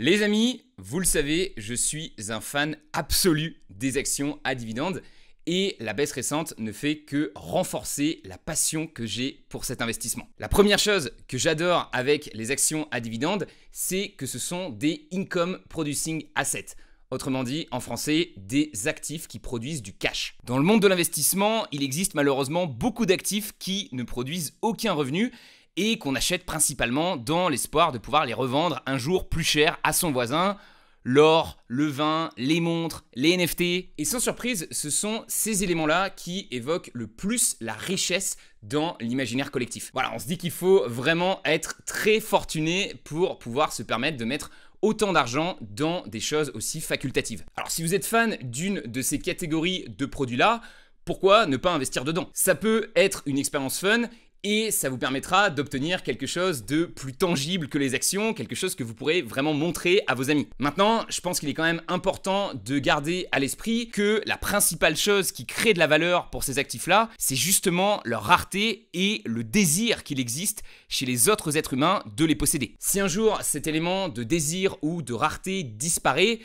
Les amis, vous le savez, je suis un fan absolu des actions à dividendes et la baisse récente ne fait que renforcer la passion que j'ai pour cet investissement. La première chose que j'adore avec les actions à dividendes, c'est que ce sont des income producing assets. Autrement dit, en français, des actifs qui produisent du cash. Dans le monde de l'investissement, il existe malheureusement beaucoup d'actifs qui ne produisent aucun revenu et qu'on achète principalement dans l'espoir de pouvoir les revendre un jour plus cher à son voisin. L'or, le vin, les montres, les NFT. Et sans surprise, ce sont ces éléments-là qui évoquent le plus la richesse dans l'imaginaire collectif. Voilà, on se dit qu'il faut vraiment être très fortuné pour pouvoir se permettre de mettre autant d'argent dans des choses aussi facultatives. Alors si vous êtes fan d'une de ces catégories de produits-là, pourquoi ne pas investir dedans? Ça peut être une expérience fun et ça vous permettra d'obtenir quelque chose de plus tangible que les actions, quelque chose que vous pourrez vraiment montrer à vos amis. Maintenant, je pense qu'il est quand même important de garder à l'esprit que la principale chose qui crée de la valeur pour ces actifs-là, c'est justement leur rareté et le désir qu'il existe chez les autres êtres humains de les posséder. Si un jour cet élément de désir ou de rareté disparaît,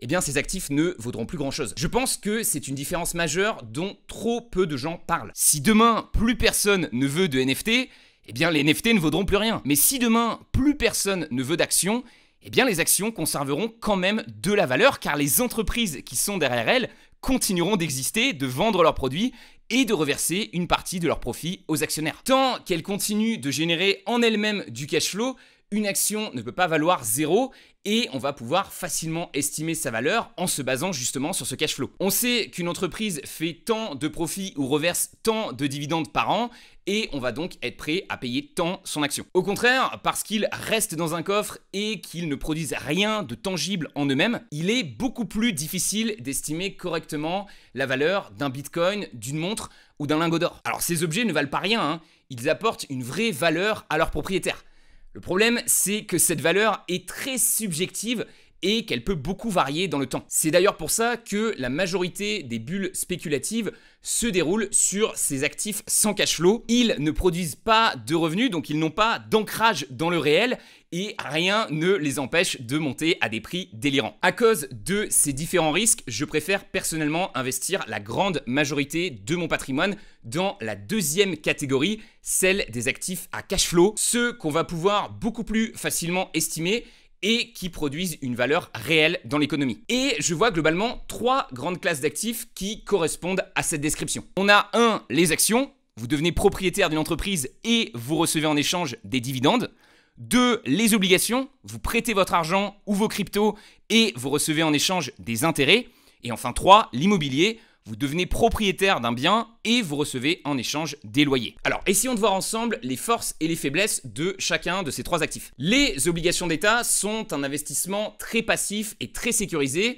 eh bien ces actifs ne vaudront plus grand chose. Je pense que c'est une différence majeure dont trop peu de gens parlent. Si demain, plus personne ne veut de NFT, eh bien les NFT ne vaudront plus rien. Mais si demain, plus personne ne veut d'actions, eh bien les actions conserveront quand même de la valeur car les entreprises qui sont derrière elles continueront d'exister, de vendre leurs produits et de reverser une partie de leurs profits aux actionnaires. Tant qu'elles continuent de générer en elles-mêmes du cash flow, une action ne peut pas valoir zéro et on va pouvoir facilement estimer sa valeur en se basant justement sur ce cash flow. On sait qu'une entreprise fait tant de profits ou reverse tant de dividendes par an et on va donc être prêt à payer tant son action. Au contraire, parce qu'ils restent dans un coffre et qu'ils ne produisent rien de tangible en eux-mêmes, il est beaucoup plus difficile d'estimer correctement la valeur d'un bitcoin, d'une montre ou d'un lingot d'or. Alors ces objets ne valent pas rien, hein. Ils apportent une vraie valeur à leurs propriétaires. Le problème, c'est que cette valeur est très subjective et qu'elle peut beaucoup varier dans le temps. C'est d'ailleurs pour ça que la majorité des bulles spéculatives se déroulent sur ces actifs sans cash flow. Ils ne produisent pas de revenus, donc ils n'ont pas d'ancrage dans le réel et rien ne les empêche de monter à des prix délirants. À cause de ces différents risques, je préfère personnellement investir la grande majorité de mon patrimoine dans la deuxième catégorie, celle des actifs à cash flow, ceux qu'on va pouvoir beaucoup plus facilement estimer et qui produisent une valeur réelle dans l'économie. Et je vois globalement trois grandes classes d'actifs qui correspondent à cette description. On a les actions. Vous devenez propriétaire d'une entreprise et vous recevez en échange des dividendes. 2, les obligations. Vous prêtez votre argent ou vos cryptos et vous recevez en échange des intérêts. Et enfin 3, l'immobilier. Vous devenez propriétaire d'un bien et vous recevez en échange des loyers. Alors, essayons de voir ensemble les forces et les faiblesses de chacun de ces trois actifs. Les obligations d'État sont un investissement très passif et très sécurisé,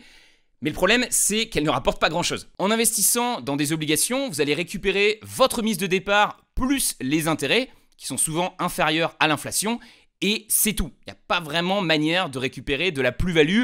mais le problème, c'est qu'elles ne rapportent pas grand-chose. En investissant dans des obligations, vous allez récupérer votre mise de départ plus les intérêts, qui sont souvent inférieurs à l'inflation, et c'est tout. Il n'y a pas vraiment manière de récupérer de la plus-value.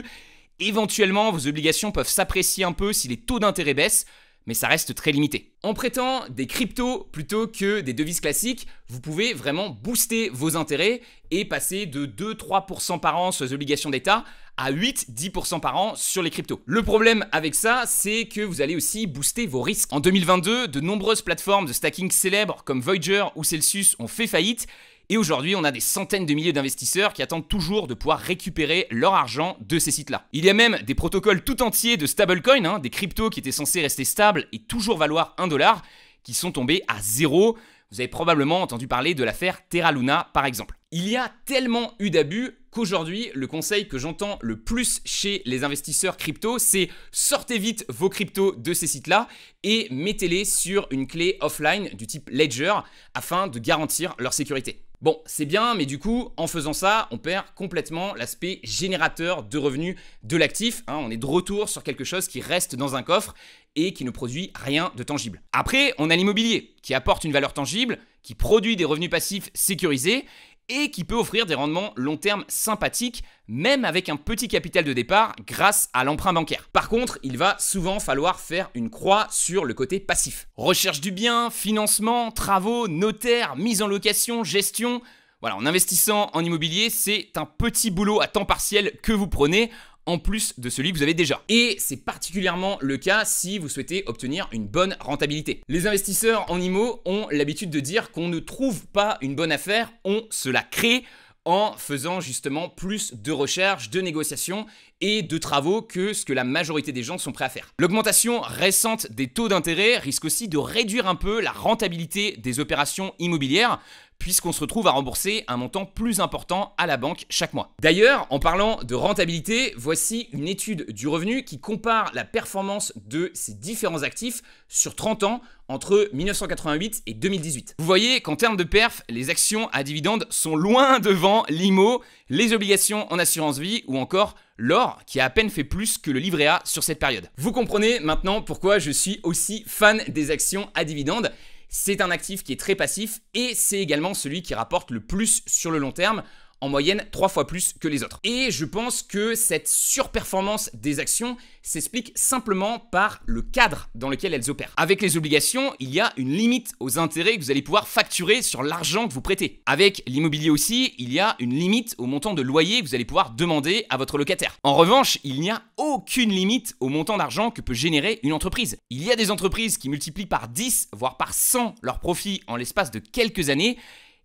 Éventuellement, vos obligations peuvent s'apprécier un peu si les taux d'intérêt baissent, mais ça reste très limité. En prêtant des cryptos plutôt que des devises classiques, vous pouvez vraiment booster vos intérêts et passer de 2-3% par an sur les obligations d'État à 8-10% par an sur les cryptos. Le problème avec ça, c'est que vous allez aussi booster vos risques. En 2022, de nombreuses plateformes de stacking célèbres comme Voyager ou Celsius ont fait faillite. Et aujourd'hui, on a des centaines de milliers d'investisseurs qui attendent toujours de pouvoir récupérer leur argent de ces sites-là. Il y a même des protocoles tout entiers de stablecoin, des cryptos qui étaient censés rester stables et toujours valoir $1, qui sont tombés à zéro. Vous avez probablement entendu parler de l'affaire Terra Luna, par exemple. Il y a tellement eu d'abus qu'aujourd'hui, le conseil que j'entends le plus chez les investisseurs crypto, c'est sortez vite vos cryptos de ces sites-là et mettez-les sur une clé offline du type Ledger afin de garantir leur sécurité. Bon, c'est bien, mais du coup, en faisant ça, on perd complètement l'aspect générateur de revenus de l'actif. On est de retour sur quelque chose qui reste dans un coffre et qui ne produit rien de tangible. Après, on a l'immobilier qui apporte une valeur tangible, qui produit des revenus passifs sécurisés et qui peut offrir des rendements long terme sympathiques, même avec un petit capital de départ grâce à l'emprunt bancaire. Par contre, il va souvent falloir faire une croix sur le côté passif. Recherche du bien, financement, travaux, notaire, mise en location, gestion. Voilà, en investissant en immobilier, c'est un petit boulot à temps partiel que vous prenez en plus de celui que vous avez déjà. Et c'est particulièrement le cas si vous souhaitez obtenir une bonne rentabilité. Les investisseurs en IMO ont l'habitude de dire qu'on ne trouve pas une bonne affaire, on se la crée en faisant justement plus de recherches, de négociations et de travaux que ce que la majorité des gens sont prêts à faire. L'augmentation récente des taux d'intérêt risque aussi de réduire un peu la rentabilité des opérations immobilières, puisqu'on se retrouve à rembourser un montant plus important à la banque chaque mois. D'ailleurs, en parlant de rentabilité, voici une étude du revenu qui compare la performance de ces différents actifs sur 30 ans entre 1988 et 2018. Vous voyez qu'en termes de perf, les actions à dividendes sont loin devant l'IMO, les obligations en assurance vie ou encore l'or qui a à peine fait plus que le livret A sur cette période. Vous comprenez maintenant pourquoi je suis aussi fan des actions à dividendes. C'est un actif qui est très passif et c'est également celui qui rapporte le plus sur le long terme, en moyenne 3 fois plus que les autres. Et je pense que cette surperformance des actions s'explique simplement par le cadre dans lequel elles opèrent. Avec les obligations, il y a une limite aux intérêts que vous allez pouvoir facturer sur l'argent que vous prêtez. Avec l'immobilier aussi, il y a une limite au montant de loyer que vous allez pouvoir demander à votre locataire. En revanche, il n'y a aucune limite au montant d'argent que peut générer une entreprise. Il y a des entreprises qui multiplient par 10, voire par 100 leurs profits en l'espace de quelques années.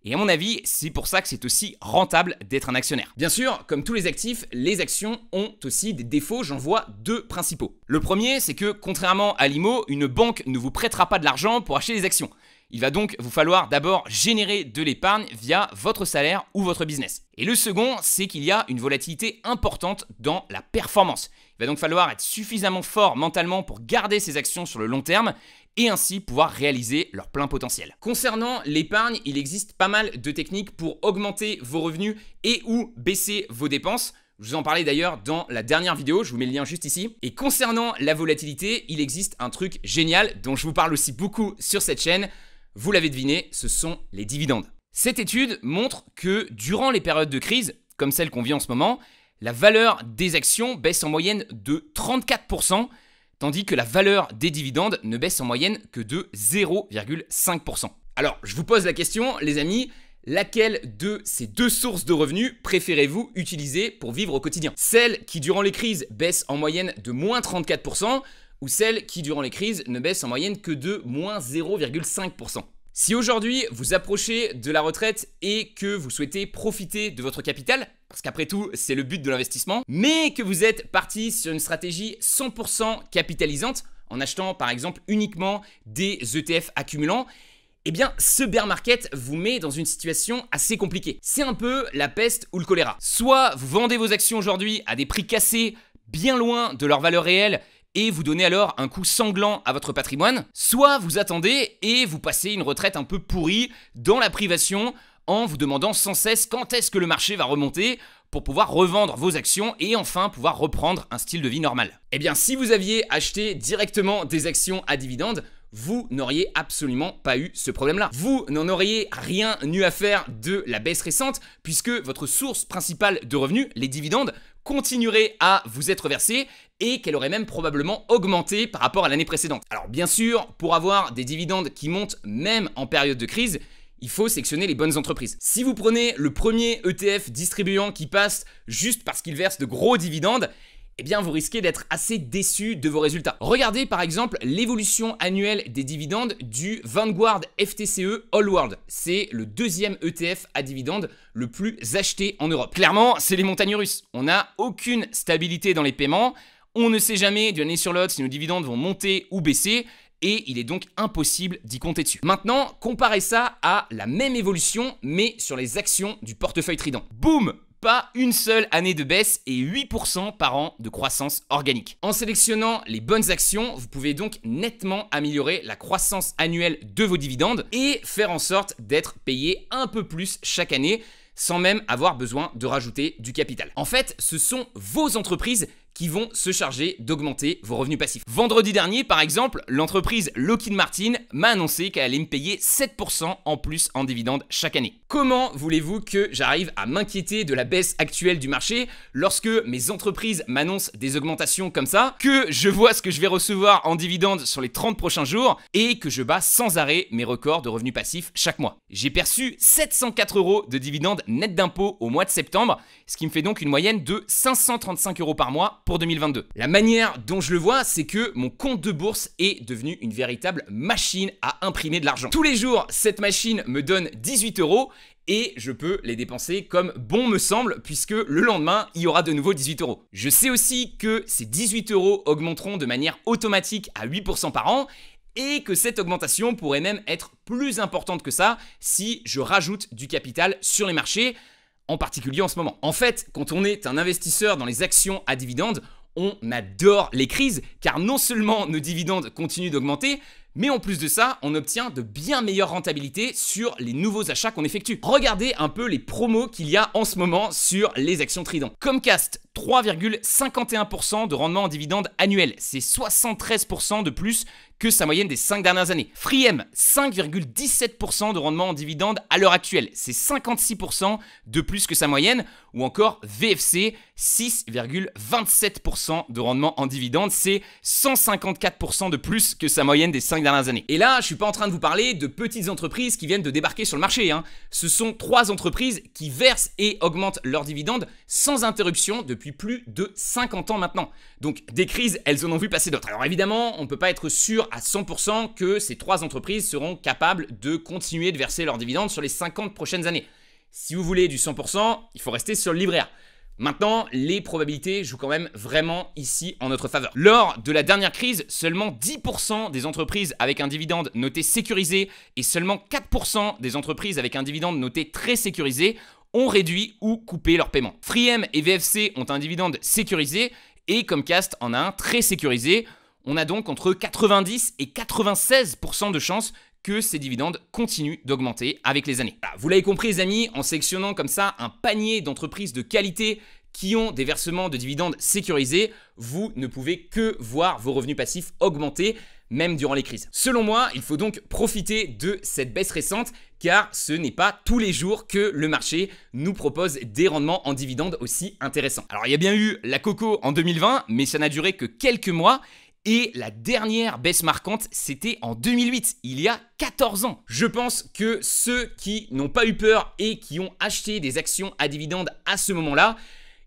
Et à mon avis, c'est pour ça que c'est aussi rentable d'être un actionnaire. Bien sûr, comme tous les actifs, les actions ont aussi des défauts, j'en vois deux principaux. Le premier, c'est que contrairement à l'IMO, une banque ne vous prêtera pas de l'argent pour acheter des actions. Il va donc vous falloir d'abord générer de l'épargne via votre salaire ou votre business. Et le second, c'est qu'il y a une volatilité importante dans la performance. Il va donc falloir être suffisamment fort mentalement pour garder ces actions sur le long terme et ainsi pouvoir réaliser leur plein potentiel. Concernant l'épargne, il existe pas mal de techniques pour augmenter vos revenus et ou baisser vos dépenses. Je vous en parlais d'ailleurs dans la dernière vidéo, je vous mets le lien juste ici. Et concernant la volatilité, il existe un truc génial dont je vous parle aussi beaucoup sur cette chaîne. Vous l'avez deviné, ce sont les dividendes. Cette étude montre que durant les périodes de crise, comme celle qu'on vit en ce moment, la valeur des actions baisse en moyenne de 34%, tandis que la valeur des dividendes ne baisse en moyenne que de 0,5%. Alors, je vous pose la question, les amis, laquelle de ces deux sources de revenus préférez-vous utiliser pour vivre au quotidien? Celle qui, durant les crises, baisse en moyenne de moins 34% ou celle qui, durant les crises, ne baisse en moyenne que de moins 0,5%? Si aujourd'hui vous approchez de la retraite et que vous souhaitez profiter de votre capital, parce qu'après tout c'est le but de l'investissement, mais que vous êtes parti sur une stratégie 100% capitalisante, en achetant par exemple uniquement des ETF accumulants, eh bien ce bear market vous met dans une situation assez compliquée. C'est un peu la peste ou le choléra. Soit vous vendez vos actions aujourd'hui à des prix cassés, bien loin de leur valeur réelle, et vous donnez alors un coup sanglant à votre patrimoine, soit vous attendez et vous passez une retraite un peu pourrie dans la privation en vous demandant sans cesse quand est-ce que le marché va remonter pour pouvoir revendre vos actions et enfin pouvoir reprendre un style de vie normal. Eh bien, si vous aviez acheté directement des actions à dividendes, vous n'auriez absolument pas eu ce problème-là. Vous n'en auriez rien eu à faire de la baisse récente puisque votre source principale de revenus, les dividendes, continuerait à vous être versée et qu'elle aurait même probablement augmenté par rapport à l'année précédente. Alors bien sûr, pour avoir des dividendes qui montent même en période de crise, il faut sélectionner les bonnes entreprises. Si vous prenez le premier ETF distribuant qui passe juste parce qu'il verse de gros dividendes, eh bien vous risquez d'être assez déçu de vos résultats. Regardez par exemple l'évolution annuelle des dividendes du Vanguard FTSE All World. C'est le deuxième ETF à dividendes le plus acheté en Europe. Clairement, c'est les montagnes russes. On n'a aucune stabilité dans les paiements. On ne sait jamais d'une année sur l'autre si nos dividendes vont monter ou baisser. Et il est donc impossible d'y compter dessus. Maintenant, comparez ça à la même évolution, mais sur les actions du portefeuille Trident. Boum! Pas une seule année de baisse et 8% par an de croissance organique. En sélectionnant les bonnes actions, vous pouvez donc nettement améliorer la croissance annuelle de vos dividendes et faire en sorte d'être payé un peu plus chaque année sans même avoir besoin de rajouter du capital. En fait, ce sont vos entreprises qui vont se charger d'augmenter vos revenus passifs. Vendredi dernier, par exemple, l'entreprise Lockheed Martin m'a annoncé qu'elle allait me payer 7% en plus en dividendes chaque année. Comment voulez-vous que j'arrive à m'inquiéter de la baisse actuelle du marché lorsque mes entreprises m'annoncent des augmentations comme ça, que je vois ce que je vais recevoir en dividendes sur les 30 prochains jours et que je bats sans arrêt mes records de revenus passifs chaque mois? J'ai perçu 704 € de dividendes net d'impôts au mois de septembre, ce qui me fait donc une moyenne de 535 € par mois pour 2022. La manière dont je le vois, c'est que mon compte de bourse est devenu une véritable machine à imprimer de l'argent. Tous les jours, cette machine me donne 18 € et je peux les dépenser comme bon me semble, puisque le lendemain, il y aura de nouveau 18 €. Je sais aussi que ces 18 € augmenteront de manière automatique à 8% par an, et que cette augmentation pourrait même être plus importante que ça si je rajoute du capital sur les marchés, en particulier en ce moment. En fait, quand on est un investisseur dans les actions à dividendes, on adore les crises, car non seulement nos dividendes continuent d'augmenter, mais en plus de ça, on obtient de bien meilleures rentabilités sur les nouveaux achats qu'on effectue. Regardez un peu les promos qu'il y a en ce moment sur les actions Trident. Comcast, 3,51% de rendement en dividendes annuel. C'est 73% de plus que sa moyenne des 5 dernières années. Free-M, 5,17% de rendement en dividendes à l'heure actuelle. C'est 56% de plus que sa moyenne. Ou encore VFC, 6,27% de rendement en dividendes. C'est 154% de plus que sa moyenne des 5 dernières années. Et là, je suis pas en train de vous parler de petites entreprises qui viennent de débarquer sur le marché. Ce sont 3 entreprises qui versent et augmentent leurs dividendes sans interruption depuis plus de 50 ans maintenant. Donc des crises, elles en ont vu passer d'autres. Alors évidemment, on ne peut pas être sûr à 100% que ces 3 entreprises seront capables de continuer de verser leurs dividendes sur les 50 prochaines années. Si vous voulez du 100%, il faut rester sur le livret A. Maintenant, les probabilités jouent quand même vraiment ici en notre faveur. Lors de la dernière crise, seulement 10% des entreprises avec un dividende noté sécurisé et seulement 4% des entreprises avec un dividende noté très sécurisé ont réduit ou coupé leur paiement. Free-M et VFC ont un dividende sécurisé et Comcast en a un très sécurisé. On a donc entre 90 et 96% de chances que ces dividendes continuent d'augmenter avec les années. Vous l'avez compris les amis, en sélectionnant comme ça un panier d'entreprises de qualité qui ont des versements de dividendes sécurisés, vous ne pouvez que voir vos revenus passifs augmenter, même durant les crises. Selon moi, il faut donc profiter de cette baisse récente, car ce n'est pas tous les jours que le marché nous propose des rendements en dividendes aussi intéressants. Alors il y a bien eu la coco en 2020, mais ça n'a duré que quelques mois. Et la dernière baisse marquante, c'était en 2008, il y a 14 ans. Je pense que ceux qui n'ont pas eu peur et qui ont acheté des actions à dividendes à ce moment-là,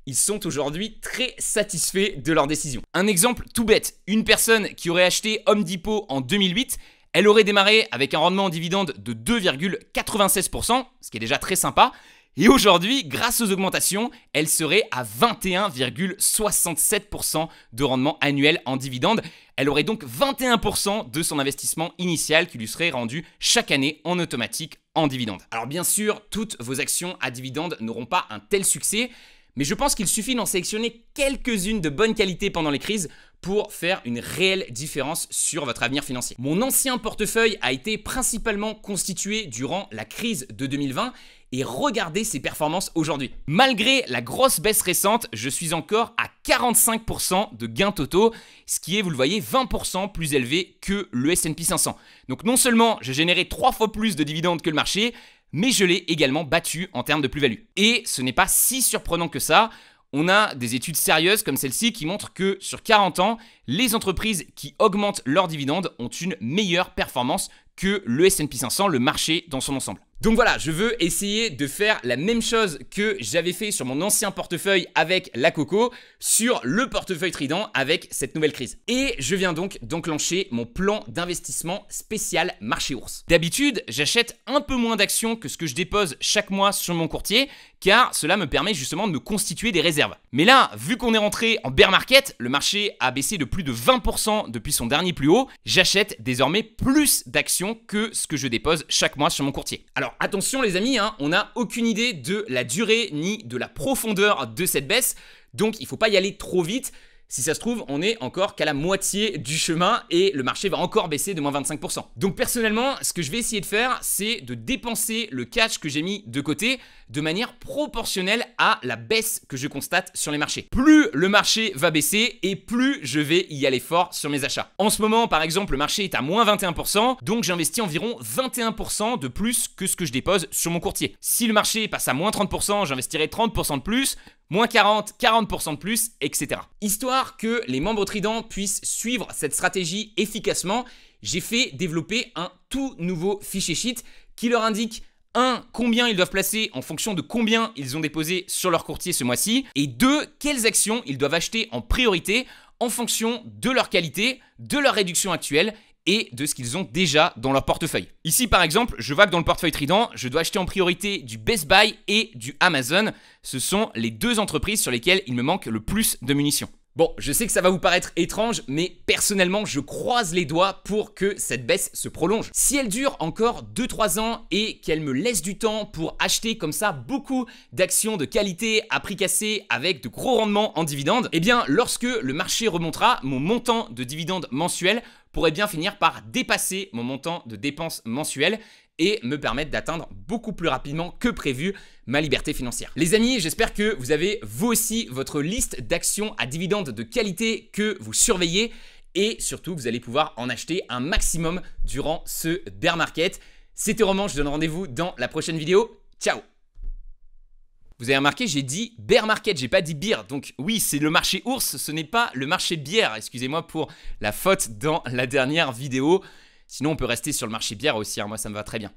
ils sont aujourd'hui très satisfaits de leur décision. Un exemple tout bête, une personne qui aurait acheté Home Depot en 2008, elle aurait démarré avec un rendement en dividende de 2,96%, ce qui est déjà très sympa. Et aujourd'hui, grâce aux augmentations, elle serait à 21,67% de rendement annuel en dividendes. Elle aurait donc 21% de son investissement initial qui lui serait rendu chaque année en automatique en dividendes. Alors bien sûr, toutes vos actions à dividendes n'auront pas un tel succès, mais je pense qu'il suffit d'en sélectionner quelques-unes de bonne qualité pendant les crises pour faire une réelle différence sur votre avenir financier. Mon ancien portefeuille a été principalement constitué durant la crise de 2020 et regardez ses performances aujourd'hui. Malgré la grosse baisse récente, je suis encore à 45% de gains totaux, ce qui est, vous le voyez, 20% plus élevé que le S&P 500. Donc non seulement j'ai généré 3 fois plus de dividendes que le marché, mais je l'ai également battu en termes de plus-value. Et ce n'est pas si surprenant que ça. On a des études sérieuses comme celle-ci qui montrent que sur 40 ans, les entreprises qui augmentent leurs dividendes ont une meilleure performance que le S&P 500, le marché dans son ensemble. Donc voilà, je veux essayer de faire la même chose que j'avais fait sur mon ancien portefeuille avec la coco, sur le portefeuille Trident avec cette nouvelle crise. Et je viens donc d'enclencher mon plan d'investissement spécial marché ours. D'habitude, j'achète un peu moins d'actions que ce que je dépose chaque mois sur mon courtier, car cela me permet justement de me constituer des réserves. Mais là, vu qu'on est rentré en bear market, le marché a baissé de plus de 20% depuis son dernier plus haut, j'achète désormais plus d'actions que ce que je dépose chaque mois sur mon courtier. Alors attention les amis, on n'a aucune idée de la durée ni de la profondeur de cette baisse, donc il ne faut pas y aller trop vite. Si ça se trouve, on est encore qu'à la moitié du chemin et le marché va encore baisser de moins 25%. Donc personnellement, ce que je vais essayer de faire, c'est de dépenser le cash que j'ai mis de côté de manière proportionnelle à la baisse que je constate sur les marchés. Plus le marché va baisser et plus je vais y aller fort sur mes achats. En ce moment, par exemple, le marché est à moins 21%, donc j'investis environ 21% de plus que ce que je dépose sur mon courtier. Si le marché passe à moins 30%, j'investirai 30% de plus, moins 40, 40% de plus, etc. Histoire que les membres Trident puissent suivre cette stratégie efficacement, j'ai fait développer un tout nouveau fichier sheet qui leur indique 1. Combien ils doivent placer en fonction de combien ils ont déposé sur leur courtier ce mois-ci, et 2. Quelles actions ils doivent acheter en priorité en fonction de leur qualité, de leur réduction actuelle et de ce qu'ils ont déjà dans leur portefeuille. Ici par exemple, je vois que dans le portefeuille Trident, je dois acheter en priorité du Best Buy et du Amazon. Ce sont les deux entreprises sur lesquelles il me manque le plus de munitions. Bon, je sais que ça va vous paraître étrange, mais personnellement, je croise les doigts pour que cette baisse se prolonge. Si elle dure encore 2-3 ans et qu'elle me laisse du temps pour acheter comme ça beaucoup d'actions de qualité à prix cassé avec de gros rendements en dividendes, eh bien, lorsque le marché remontera, mon montant de dividendes mensuel pourrait bien finir par dépasser mon montant de dépenses mensuelles et me permettre d'atteindre beaucoup plus rapidement que prévu ma liberté financière. Les amis, j'espère que vous avez vous aussi votre liste d'actions à dividendes de qualité que vous surveillez et surtout vous allez pouvoir en acheter un maximum durant ce bear market. C'était Romain, je vous donne rendez-vous dans la prochaine vidéo. Ciao! Vous avez remarqué, j'ai dit bear market, j'ai pas dit beer. Donc oui, c'est le marché ours, ce n'est pas le marché bière. Excusez-moi pour la faute dans la dernière vidéo. Sinon, on peut rester sur le marché bière aussi, hein. Moi ça me va très bien.